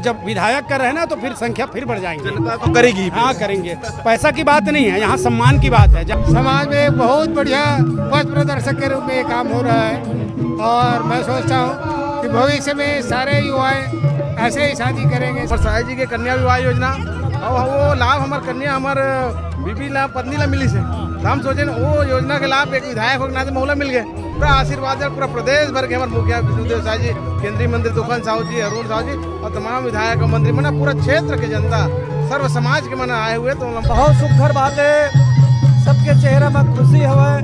जब विधायक कर रहे हैं ना तो फिर संख्या फिर बढ़ जाएंगे। जनता तो करेगी। हाँ करेंगे, पैसा की बात नहीं है, यहाँ सम्मान की बात है। समाज में बहुत बढ़िया पथ प्रदर्शक के रूप में ये काम हो रहा है और मैं सोचता हूँ कि भविष्य में सारे युवाएं ऐसे ही शादी करेंगे। सरसाई जी के कन्या विवाह योजना और वो लाभ हमारे कन्या हमारे बीबी ला पत्नी ला मिली से हम सोचे वो योजना के लाभ एक विधायक हो नाते मौला मिल गए। पूरा आशीर्वाद है पूरा प्रदेश भर के हमारे मुखिया विष्णुदेव साहू जी, केंद्रीय मंत्री तूफान साहू जी, अरुण साहू जी और तमाम विधायक और मंत्री मना पूरा क्षेत्र के जनता सर्व समाज के मना आए हुए तो बहुत सुखर बात है। सबके चेहरा में खुशी हवे,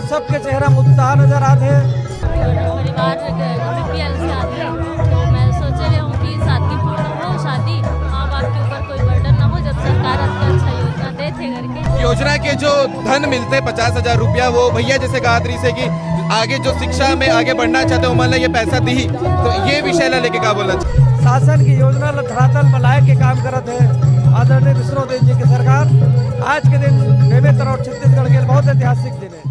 सबके चेहरा में उत्साह नजर आते। परिवार बीपीएल से आते हैं तो मैं सोच रही हूँ कि सादगीपूर्ण हो शादी, माँ बाप के ऊपर कोई बर्डन ना हो, जब सरकार अच्छा योजना दे थे करके। योजना के जो धन मिलते 50,000 रुपया वो भैया जैसे कहा से कि आगे जो शिक्षा में आगे बढ़ना चाहते हो मान लो ये पैसा दी तो ये विषय ला लेके क्या बोलना चाहिए? शासन की योजना धरातल में लाए के काम करत है आदरणीय विष्णुदेव जी की सरकार। आज के दिन बेमेतरा और छत्तीसगढ़ के बहुत ऐतिहासिक दिन है।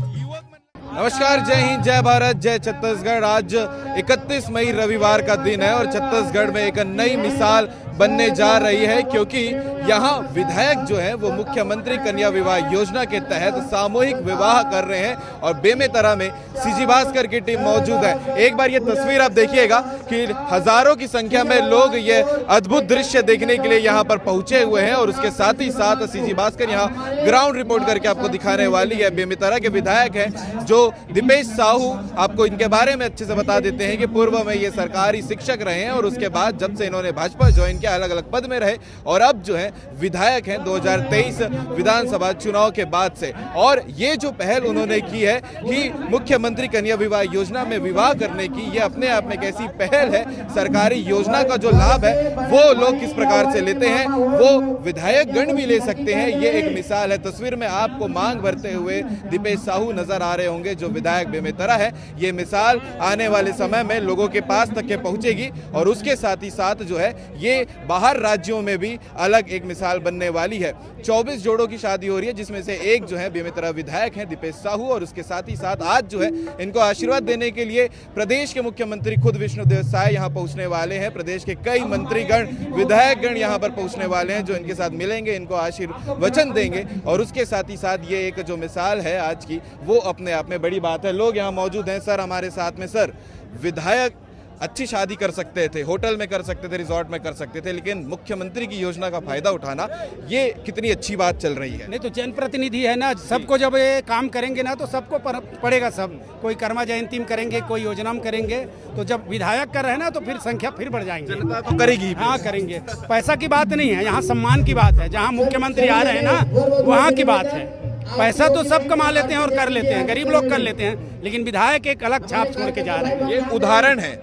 नमस्कार, जय हिंद, जय भारत, जय छत्तीसगढ़। आज 31 मई रविवार का दिन है और छत्तीसगढ़ में एक नई मिसाल बनने जा रही है क्योंकि यहाँ विधायक जो है वो मुख्यमंत्री कन्या विवाह योजना के तहत सामूहिक विवाह कर रहे हैं और बेमेतरा में सीजी भास्कर की टीम मौजूद है। एक बार ये तस्वीर आप देखिएगा कि हजारों की संख्या में लोग ये अद्भुत दृश्य देखने के लिए यहाँ पर पहुंचे हुए हैं और उसके साथ ही साथ सीजी भास्कर यहाँ ग्राउंड रिपोर्ट करके आपको दिखाने वाली है। बेमेतरा के विधायक हैं जो दीपेश साहू, आपको इनके बारे में अच्छे से बता देते हैं कि पूर्व में ये सरकारी शिक्षक रहे हैं और उसके बाद जब से इन्होंने भाजपा ज्वाइन किया अलग अलग पद में रहे और अब जो है विधायक हैं 2023 विधानसभा चुनाव के बाद से। और ये जो पहल उन्होंने की है कि मुख्यमंत्री कन्या विवाह योजना में विवाह करने की, ये अपने आप में कैसी पहल है। सरकारी योजना का जो लाभ है वो लोग किस प्रकार से लेते हैं वो विधायक गण भी ले सकते हैं, ये एक मिसाल है। तस्वीर में आपको मांग भरते हुए दीपेश साहू नजर आ रहे होंगे जो विधायक बेमेतरा है। ये मिसाल आने वाले समय में लोगों के पास तक के पहुंचेगी और उसके साथ ही साथ जो है ये बाहर राज्यों में भी अलग एक मिसाल बनने वाली है। 24 जोड़ों की शादी हो रही है जिसमें से एक जो है बेमेतरा विधायक हैं दीपेश साहू और उसके साथ ही साथ आज जो है इनको आशीर्वाद देने के लिए प्रदेश के मुख्यमंत्री खुद विष्णुदेव साय यहाँ पहुंचने वाले हैं। प्रदेश के कई मंत्रीगण, विधायकगण यहाँ पर पहुंचने वाले हैं जो इनके साथ मिलेंगे, इनको आशीर्वचन देंगे और उसके साथ ही साथ ये एक जो मिसाल है आज की वो अपने आप में बड़ी बात है। लोग यहाँ मौजूद हैं। सर हमारे साथ में। सर, विधायक अच्छी शादी कर सकते थे, होटल में कर सकते थे, रिजॉर्ट में कर सकते थे, लेकिन मुख्यमंत्री की योजना का फायदा उठाना ये कितनी अच्छी बात चल रही है। नहीं तो जनप्रतिनिधि है ना, सबको जब ये काम करेंगे ना तो सबको पड़ेगा। सब कोई कर्मा जयंती में करेंगे, कोई योजना में करेंगे, तो जब विधायक कर रहे हैं ना तो फिर संख्या फिर बढ़ जाएंगे। जनता तो करेगी। हाँ करेंगे, पैसा की बात नहीं है, यहाँ सम्मान की बात है। जहाँ मुख्यमंत्री आ रहे हैं ना वहाँ की बात है। पैसा तो सब कमा लेते हैं और कर लेते हैं, गरीब लोग कर लेते हैं, लेकिन विधायक एक अलग छाप छोड़ के जा रहे हैं। ये उदाहरण है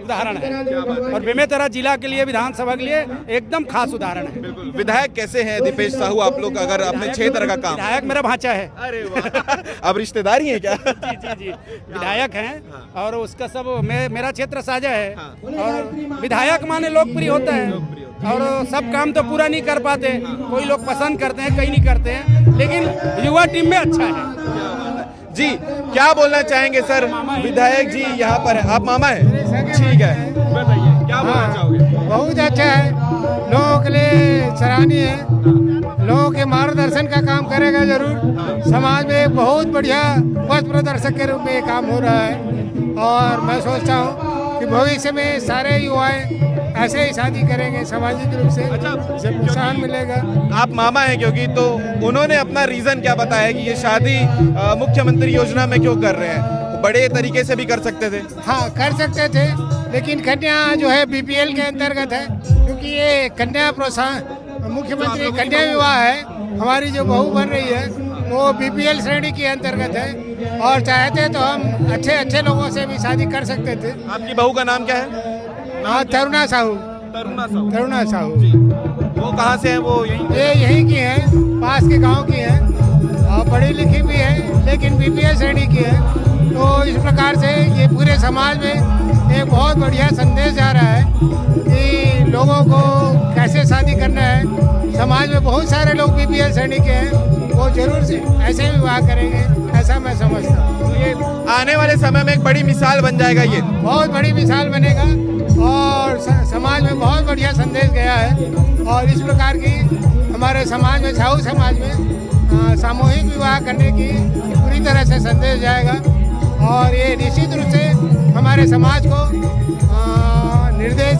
और बेमेतरा जिला के लिए, विधानसभा के लिए एकदम खास उदाहरण है। विधायक कैसे हैं दीपेश साहू आप लोग अगर अपने क्षेत्र का काम? विधायक मेरा भांचा है। अरे वाह, अब रिश्तेदारी है क्या? जी जी जी, विधायक हैं और उसका सब मेरा क्षेत्र साझा है। और विधायक माने लोकप्रिय होता है और सब काम तो पूरा नहीं कर पाते, कोई लोग पसंद करते हैं, कई नहीं करते हैं, लेकिन युवा टीम में अच्छा है। जी, क्या बोलना चाहेंगे सर? विधायक जी यहाँ पर है, आप मामा हैं? ठीक है, बताइए क्या बोलना चाहोगे? बहुत अच्छा है, लोगों के लिए सराहनीय है, लोगों के मार्गदर्शन का काम करेगा जरूर। समाज में बहुत बढ़िया पथ प्रदर्शक के रूप में ये काम हो रहा है और मैं सोचता हूँ कि भविष्य में सारे युवाएं ऐसे ही शादी करेंगे, सामाजिक रूप से प्रोत्साहन मिलेगा। आप मामा हैं क्योंकि, तो उन्होंने अपना रीजन क्या बताया कि ये शादी मुख्यमंत्री योजना में क्यों कर रहे हैं? बड़े तरीके से भी कर सकते थे। हाँ कर सकते थे, लेकिन कन्या जो है बीपीएल के अंतर्गत है, क्योंकि ये कन्या प्रोत्साहन मुख्यमंत्री कन्या विवाह है। हमारी जो बहू बन रही है वो बीपीएल श्रेणी के अंतर्गत है और चाहते तो हम अच्छे अच्छे लोगों से भी शादी कर सकते थे। आपकी बहू का नाम क्या है? हाँ, तरुणा साहू। तरुणा साहू वो कहाँ से हैं? वो यहीं की है, पास के गांव की है और पढ़ी लिखी भी है, लेकिन बीपीएल श्रेणी की है। तो इस प्रकार से ये पूरे समाज में एक बहुत बढ़िया संदेश जा रहा है कि लोगों को कैसे शादी करना है। समाज में बहुत सारे लोग बीपीएल श्रेणी के हैं, वो जरूर से ऐसे विवाह करेंगे, ऐसा मैं समझता हूँ। तो ये आने वाले समय में एक बड़ी मिसाल बन जाएगा, ये बहुत बड़ी मिसाल बनेगा और समाज में बहुत बढ़िया संदेश गया है। और इस प्रकार की हमारे समाज में, साहू समाज में सामूहिक विवाह करने की पूरी तरह से संदेश जाएगा और ये निश्चित रूप से हमारे समाज को निर्देश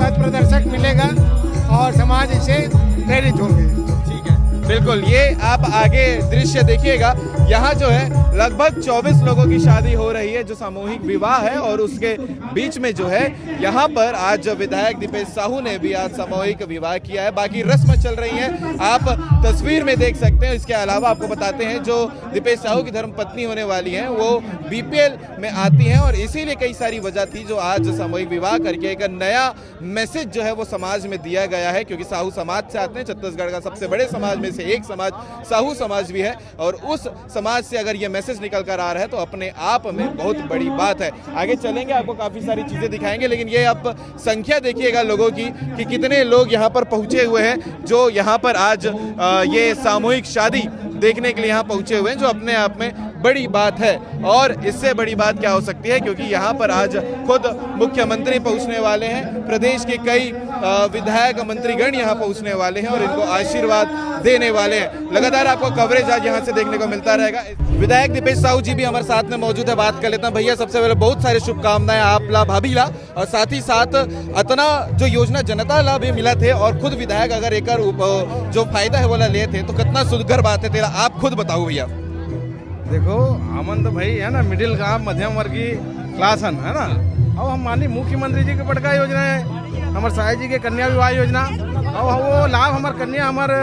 पथ प्रदर्शक मिलेगा और समाज इससे प्रेरित होंगे। ठीक है, बिल्कुल। ये आप आगे दृश्य देखिएगा, यहाँ जो है लगभग 24 लोगों की शादी हो रही है जो सामूहिक विवाह है और उसके बीच में जो है यहाँ पर आज विधायक दीपेश साहू ने भी आज सामूहिक विवाह किया है। बाकी रस्म चल रही है, आप तस्वीर में देख सकते हैं। इसके अलावा आपको बताते हैं जो दीपेश साहू की धर्मपत्नी होने वाली हैं वो बीपीएल में आती हैं और इसीलिए कई सारी वजह थी जो आज सामूहिक विवाह करके एक नया मैसेज जो है वो समाज में दिया गया है, क्योंकि साहू समाज से आते हैं। छत्तीसगढ़ का सबसे बड़े समाज में से एक समाज साहू समाज भी है और उस समाज से अगर ये मैसेज निकल कर आ रहा है तो अपने आप में बहुत बड़ी बात है। आगे चलेंगे, आपको काफी सारी चीजें दिखाएंगे, लेकिन ये आप संख्या देखिएगा लोगों की कि कितने लोग यहाँ पर पहुंचे हुए हैं जो यहाँ पर आज ये सामूहिक शादी देखने के लिए यहाँ पहुंचे हुए हैं, जो अपने आप में बड़ी बात है। और इससे बड़ी बात क्या हो सकती है, क्योंकि यहाँ पर आज खुद मुख्यमंत्री पहुंचने वाले हैं, प्रदेश के कई विधायक मंत्रीगण यहाँ पहुंचने वाले हैं और इनको आशीर्वाद देने वाले हैं। लगातार आपको कवरेज आज यहाँ से देखने को मिलता रहेगा। विधायक दीपेश साहू जी भी हमारे साथ में मौजूद है, बात कर लेते हैं। भैया, सबसे पहले बहुत सारे शुभकामनाएं आप ला, भाभी ला, और साथ ही साथ इतना जो योजना जनता ला भी मिला थे और खुद विधायक अगर एक जो फायदा है वो ला ले थे तो कितना सुधगर बात है तेरा, आप खुद बताओ भैया। देखो, हमन तो भाई है ना मिडिल का मध्यम वर्गीय क्लास है ना। अब हम मानी मुख्यमंत्री जी के बड़का योजना है हमारे साय जी के कन्या विवाह योजना, और वो लाभ हमारे कन्या हमारे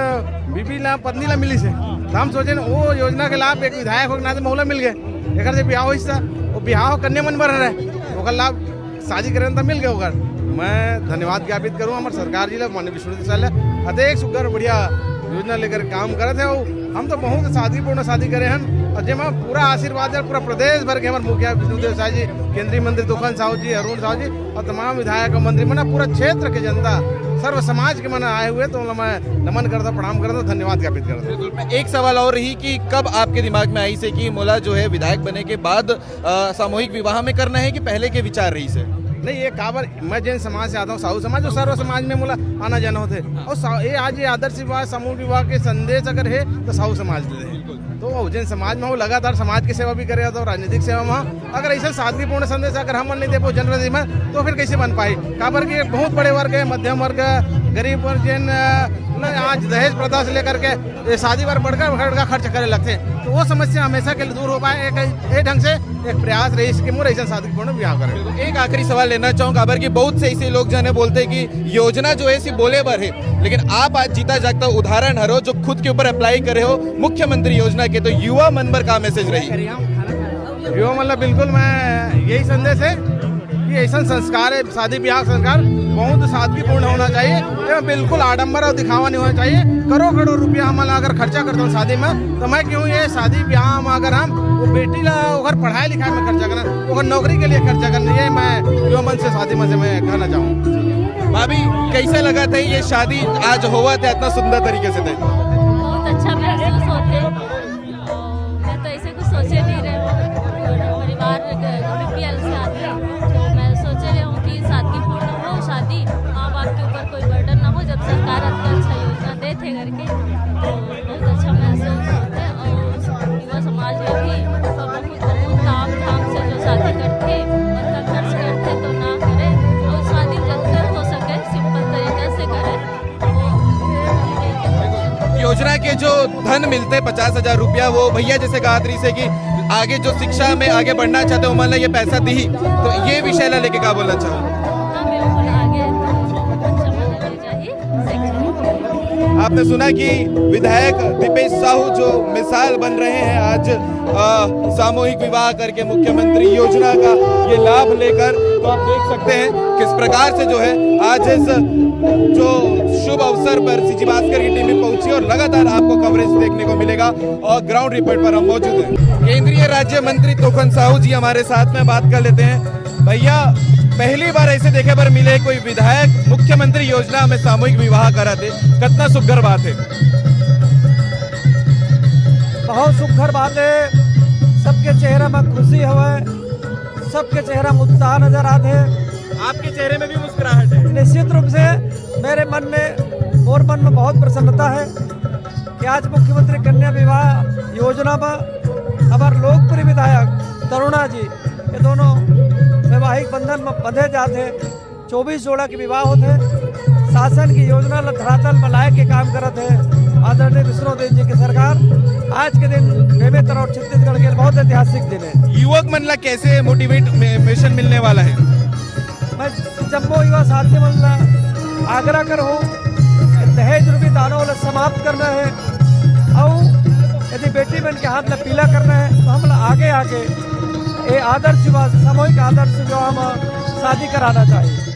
बीबी ला पत्नी ला मिली से, तो हम सोचे वो योजना के लाभ एक विधायक हो नाते मौला मिल गए। एक से ब्याह हो वो ब्याह कन्या मन भर रहे ओकर लाभ शादी करे तो मिल गए ओकर। मैं धन्यवाद ज्ञापित करूँ हमारे सरकार जी ला, माननीय विश्वविद्यालय अत्येक सुगर बढ़िया योजना लेकर काम करे थे। हम तो बहुत शादीपूर्ण शादी करे हैं और जेमा पूरा आशीर्वाद है पूरा प्रदेश भर के हमारे मुखिया विष्णुदेव साहू जी, केंद्रीय मंत्री दुखन साहू जी, अरुण साहू जी और तमाम विधायक मंत्री मना पूरा क्षेत्र के जनता सर्व समाज के मना आए हुए, तो मैं नमन करता, प्रणाम करता, धन्यवाद ज्ञापित करता। एक सवाल और रही कि कब आपके दिमाग में आई से कि मोला जो है विधायक बने के बाद सामूहिक विवाह में करना है कि पहले के विचार रही से? नहीं, ये काबर मैं जैन समाज से आता हूँ, साहू समाज जो सर्व समाज में मोला आना जाना होते और ये आज ये आदर्श विवाह समूह विवाह के संदेश अगर है तो साहू समाज दे तो जैन समाज में वो लगातार समाज की सेवा भी करे तो राजनीतिक सेवा में अगर ऐसा सादगीपूर्ण संदेश अगर हम नहीं दे पाओ जनरल में तो फिर कैसे बन पाए। काबर के बहुत बड़े वर्ग है, मध्यम वर्ग, गरीब वर्ग जैन आज दहेज प्रथा से लेकर के शादी पर बढ़कर खर्च करे लगते हैं, तो वो समस्या हमेशा के लिए दूर हो पाए एक ढंग से एक प्रयास रही इसके मोर ऐसा शादीपूर्ण विवाह करें। एक आखिरी सवाल लेना चाहूँगा, काबर की बहुत से ऐसे लोग जने बोलते हैं कि योजना जो है सिर्फ बोले भर है, लेकिन आप आज जीता जागता उदाहरण हरो जो खुद के ऊपर अप्लाई करे हो मुख्यमंत्री योजना के, तो युवा मन पर का मैसेज रही? युवा मतलब बिल्कुल मैं यही संदेश है कि ऐसा संस्कार है, शादी ब्याह संस्कार बहुत सादगीपूर्ण होना चाहिए, बिल्कुल आडंबर और दिखावा नहीं होना चाहिए। करोड़ों रुपया हम अगर खर्चा करता हूँ शादी में तो मैं क्यों ये शादी ब्याह में अगर हम वो बेटी ला पढ़ाई लिखाई में खर्चा करना, वो नौकरी के लिए खर्चा करना, ये मैं युवा मन से शादी में से मैं कहना चाहूँ। भाभी, कैसा लगा था ये शादी आज हुआ था इतना सुंदर तरीके से? बहुत अच्छा महसूस होते, मैं तो ऐसे कुछ सोचे नहीं रहे हूँ। परिवार बीपीएल से आते हैं तो मैं सोचे रही हूँ कि सादगीपूर्ण हो शादी, माँ बाप के ऊपर कोई बर्डन ना हो, जब सरकार अच्छा योजना दे थे करके तो बहुत अच्छा महसूस होते। और युवा समाज में भी बहुत ताम झाम से जो शादी करते उनका खर्च करते तो ना करे, और शादी जल्द हो सके सिंपल तरीके से करे। योजना के जो धन मिलते 50,000 रुपया, वो भैया जैसे कहा रही से कि आगे जो शिक्षा में आगे बढ़ना चाहते हो मान लो ये पैसा दी, तो ये विषय ला लेके क्या बोलना चाहो? आपने सुना कि विधायक दीपेश साहू जो मिसाल बन रहे हैं आज सामूहिक विवाह करके मुख्यमंत्री योजना का ये लाभ लेकर, तो आप देख सकते हैं किस प्रकार से जो है आज इस जो शुभ अवसर पर सीजी भास्कर की टीम पहुंची और लगातार आपको कवरेज देखने को मिलेगा और ग्राउंड रिपोर्ट पर हम मौजूद हैं। केंद्रीय राज्य मंत्री तोखन साहू जी हमारे साथ में, बात कर लेते हैं। भैया, पहली बार ऐसे देखे पर मिले कोई विधायक मुख्यमंत्री योजना में सामूहिक विवाह करा थे, कितना सुखर बात है? बहुत सुखर बात है, सबके चेहरे में खुशी हवे, सबके चेहरा में उत्साह नजर आते, आपके चेहरे में भी मुस्कुराहट है। निश्चित रूप से मेरे मन में बहुत प्रसन्नता है कि आज मुख्यमंत्री कन्या विवाह योजना में हमारे लोकप्रिय विधायक तरुणा जी ये दोनों वैवाहिक बंधन में बंधे जाते 24 जोड़ा के विवाह होते शासन की योजना धरातल में लाए के काम करते हैं आदरणीय विष्णुदेव जी की सरकार। आज के दिन बेमेतरा और छत्तीसगढ़ के बहुत ऐतिहासिक दिन है। युवक मन ला कैसे मोटिवेशन मिलने वाला है? मैं जम्मू युवा साथी मन ला आग्रह करूँ दहेज रूपी दानों वाला समाप्त करना है और यदि बेटी बहन के हाथ में पीला करना है तो हम आगे ये आदर्श सामूहिक आदर्श जो हम शादी कराना चाहिए।